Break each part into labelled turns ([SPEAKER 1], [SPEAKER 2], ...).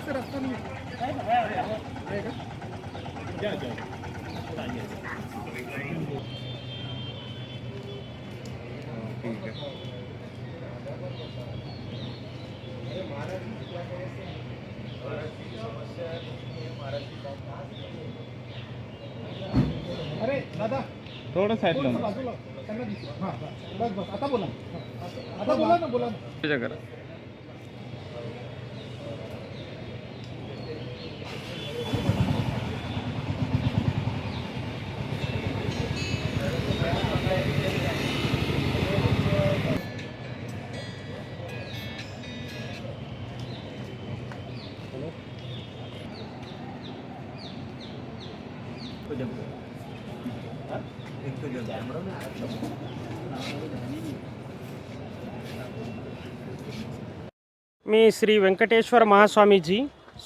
[SPEAKER 1] से रास्ता नहीं
[SPEAKER 2] ठीक है।
[SPEAKER 1] अरे दादा
[SPEAKER 2] थोडं साईडला
[SPEAKER 1] बाजूला त्यांना दिसलं. हां बस बस आता बोला. आता बोला ना.
[SPEAKER 2] करा.
[SPEAKER 3] मी श्री व्यंकटेश्वर महास्वामीजी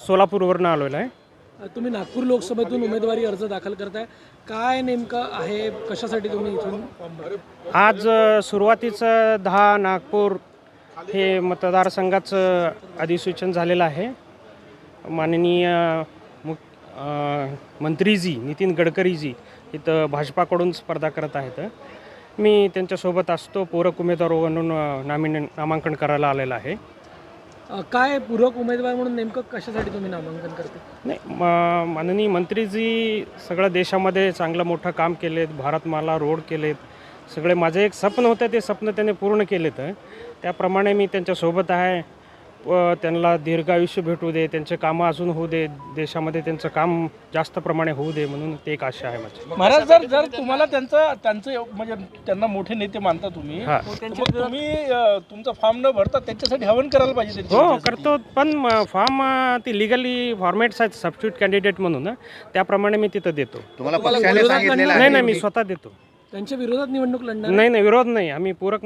[SPEAKER 3] सोलापूरवरून आलेलो आहे.
[SPEAKER 4] तुम्ही नागपूर लोकसभेतून उमेदवारी अर्ज दाखल करताय, काय नेमकं आहे, कशासाठी तुम्ही इथून फॉर्म भरताय?
[SPEAKER 3] आज सुरुवातीचं 10 नागपूर हे मतदारसंघाचं अधिसूचन झालेलं आहे. माननीय मंत्रीजी नितीन गडकरीजी इथं भाजपाकडून स्पर्धा करत आहेत. मी त्यांच्यासोबत असतो, पूरक उमेदवार म्हणून नामांकन करायला आलेलं आहे.
[SPEAKER 4] काय पूरक उमेदवार म्हणून नेमकं कशासाठी तुम्ही नामांकन करते?
[SPEAKER 3] नाही, माननीय मंत्रीजी सगळं देशामध्ये चांगलं मोठं काम केलेत, भारतमाला रोड केलेत, सगळे माझं एक स्वप्न होतं ते स्वप्न त्याने पूर्ण केलेत. त्याप्रमाणे मी त्यांच्यासोबत आहे. त्यांना दीर्घायुष्य भेटू दे, त्यांचे कामं अजून होऊ दे, देशामध्ये त्यांचं काम जास्त प्रमाणे होऊ दे म्हणून ते एक आशा आहे माझी.
[SPEAKER 4] महाराज, जर तुम्हाला त्यांचं म्हणजे त्यांना मोठे नेते मानता तुम्ही, मग तुम्ही तुमचा फॉर्म न भरता त्यांच्यासाठी हवन करायला पाहिजे.
[SPEAKER 3] हो करतो, पण फॉर्म ती लिगली फॉर्मॅट्स आहेत सबस्टिट्यूट कॅन्डिडेट म्हणून, त्याप्रमाणे मी तिथं देतो.
[SPEAKER 2] तुम्हाला पक्षाने सांगितलेलं आहे?
[SPEAKER 3] नाही, मी स्वतः देतो.
[SPEAKER 4] त्यांच्या विरोधात निवडणूक लढणार?
[SPEAKER 3] नाही, विरोध नाही. आम्ही पूरक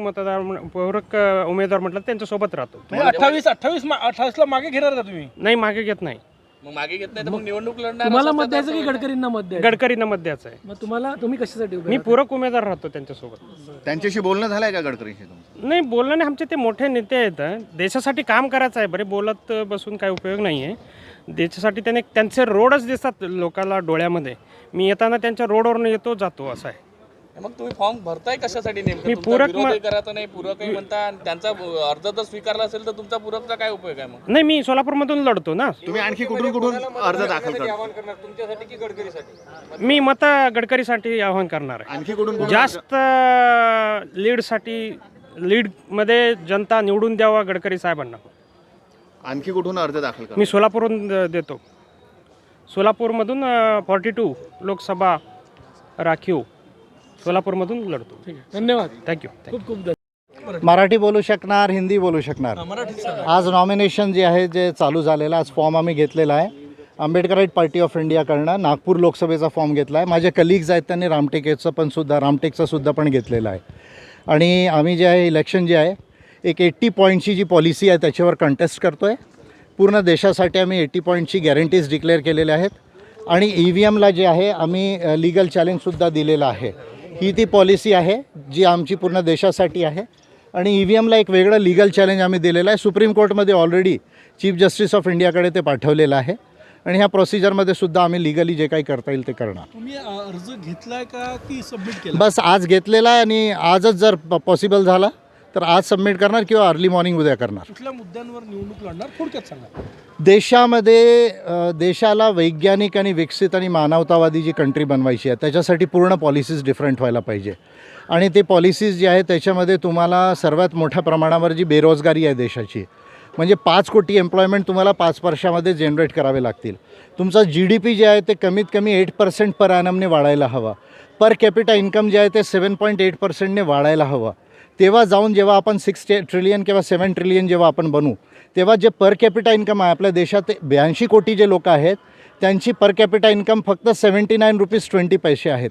[SPEAKER 3] उमेदवार म्हटलं त्यांच्यासोबत राहतो.
[SPEAKER 4] 28 ला मागे घेणार का तुम्ही?
[SPEAKER 3] नाही, मागे घेत नाही.
[SPEAKER 5] मग मागे घेत नाही तर मग निवडणूक लढणार?
[SPEAKER 4] तुम्हाला मत द्यायचं की गडकरींना मत द्यायचं?
[SPEAKER 3] गडकरींना मत द्यायचं आहे.
[SPEAKER 4] मग तुम्ही कशासाठी उभे
[SPEAKER 3] मी
[SPEAKER 4] राहता?
[SPEAKER 3] पूरक उमेदवार राहतो त्यांच्यासोबत.
[SPEAKER 2] त्यांच्याशी बोलणं झालंय का गडकरींशी तुमचं?
[SPEAKER 3] नाही, बोलणं नाही. आमचे ते मोठे नेते आहेत. देशासाठी काम करायचं आहे. बरे बोलत बसून काय उपयोग नाही आहे. देशासाठी त्यांचे रोडच दिसतात लोकांना डोळ्यामध्ये. मी येताना त्यांच्या रोडवरून येतो जातो असं आहे.
[SPEAKER 5] मग तुम्ही फॉर्म भरताय कशासाठी नेमकं?
[SPEAKER 3] मी
[SPEAKER 5] तुमचा
[SPEAKER 3] पूरक
[SPEAKER 5] विरोधही करायचा नाही, पूरकही म्हणता, आणि त्यांचा अर्ज जर स्वीकारला असेल तर तुमचा पूरकचा काय उपयोग आहे मग?
[SPEAKER 3] नाही, मी सोलापूरमधून लढतो ना.
[SPEAKER 2] तुम्ही आणखी कुठून अर्ज दाखल करता?
[SPEAKER 5] तुमच्यासाठी की गडकरीसाठी?
[SPEAKER 3] मी गडकरीसाठी आवाहन करणार आहे.
[SPEAKER 2] आणखी कुठून
[SPEAKER 3] जास्त लीडमध्ये जनता निवडून द्यावा गडकरी साहेबांना.
[SPEAKER 2] आणखी कुठून अर्ज दाखल करता?
[SPEAKER 3] मी सोलापूरहून देतो. सोलापूरमधून 42 लोकसभा राखीव सोलापूरमधून लढतो.
[SPEAKER 4] धन्यवाद.
[SPEAKER 3] थँक्यू.
[SPEAKER 4] खूप खूप धन्यवाद.
[SPEAKER 6] मराठी बोलू शकणार, हिंदी बोलू शकणार. आज नॉमिनेशन जे आहे जे चालू झालेलं, आज फॉर्म आम्ही घेतलेला आहे Ambedkarite party of इंडियाकडनं. Nagpur लोकसभेचा form घेतला आहे. माझे कलिग्ज आहेत त्यांनी रामटेकचं सुद्धा पण घेतलेलं आहे. आणि आम्ही जे आहे इलेक्शन जे आहे एक 80 पॉईंटची जी पॉलिसी आहे त्याच्यावर कंटेस्ट करतो आहे. पूर्ण देशासाठी आम्ही 80 पॉईंटची गॅरंटीज डिक्लेअर केलेल्या आहेत. आणि EVMला जे आहे आम्ही लीगल चॅलेंजसुद्धा दिलेलं आहे. ही ती पॉलिसी आहे जी आमची पूर्ण देशासाठी आहे. आणि EVMला एक वेगळं लीगल चॅलेंज आम्ही दिलेलं आहे. सुप्रीम कोर्टमध्ये ऑलरेडी चीफ जस्टिस ऑफ इंडियाकडे ते पाठवलेलं आहे. आणि ह्या प्रोसिजरमध्ये सुद्धा आम्ही लीगली जे काही करता येईल ते करणार.
[SPEAKER 4] तुम्ही अर्ज घेतलाय का की सबमिट केला?
[SPEAKER 6] बस आज घेतलेला आहे आणि आजच जर पॉसिबल झाला तर आज सबमिट करणार किंवा अर्ली मॉर्निंग उद्या करणार.
[SPEAKER 4] कुठल्या मुद्द्यांवर निवडणूक लढणार थोडक्यात सांगा.
[SPEAKER 6] देशामध्ये देशाला वैज्ञानिक आणि विकसित आणि मानवतावादी जी कंट्री बनवायची आहे त्याच्यासाठी पूर्ण पॉलिसीज डिफरंट व्हायला पाहिजे. आणि ते पॉलिसीज जी आहे त्याच्यामध्ये तुम्हाला सर्वात मोठ्या प्रमाणावर जी बेरोजगारी आहे देशाची, म्हणजे 5 कोटी एम्प्लॉयमेंट तुम्हाला 5 वर्षामध्ये जनरेट करावे लागतील. तुमचा GDP जे आहे ते कमीत कमी 8% पर ॲनमने वाढायला हवा. पर कॅपिटा इन्कम जे आहे ते 7.8%ने वाढायला हवं. तेव्हा जाऊन जेव्हा आपण 6 ट्रिलियन किंवा 7 ट्रिलियन जेव्हा आपण बनू तेव्हा जे पर कॅपिटा इन्कम आहे आपल्या देशात 82 कोटी जे लोक आहेत त्यांची पर कॅपिटा इन्कम फक्त 79 रुपीज 20 पैसे आहेत.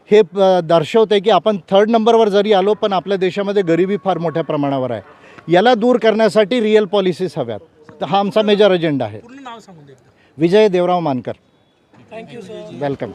[SPEAKER 6] हे दर्शवते की आपण 3rd नंबरवर जरी आलो पण आपल्या देशामध्ये गरिबी फार मोठ्या प्रमाणावर आहे. याला दूर करण्यासाठी रिअल पॉलिसीज हव्यात. तर हा आमचा मेजर अजेंडा आहे.
[SPEAKER 4] पूर्ण नाव सांगून द्या.
[SPEAKER 6] Vijay Devrao Mankar.
[SPEAKER 4] Thank you sir.
[SPEAKER 6] Welcome.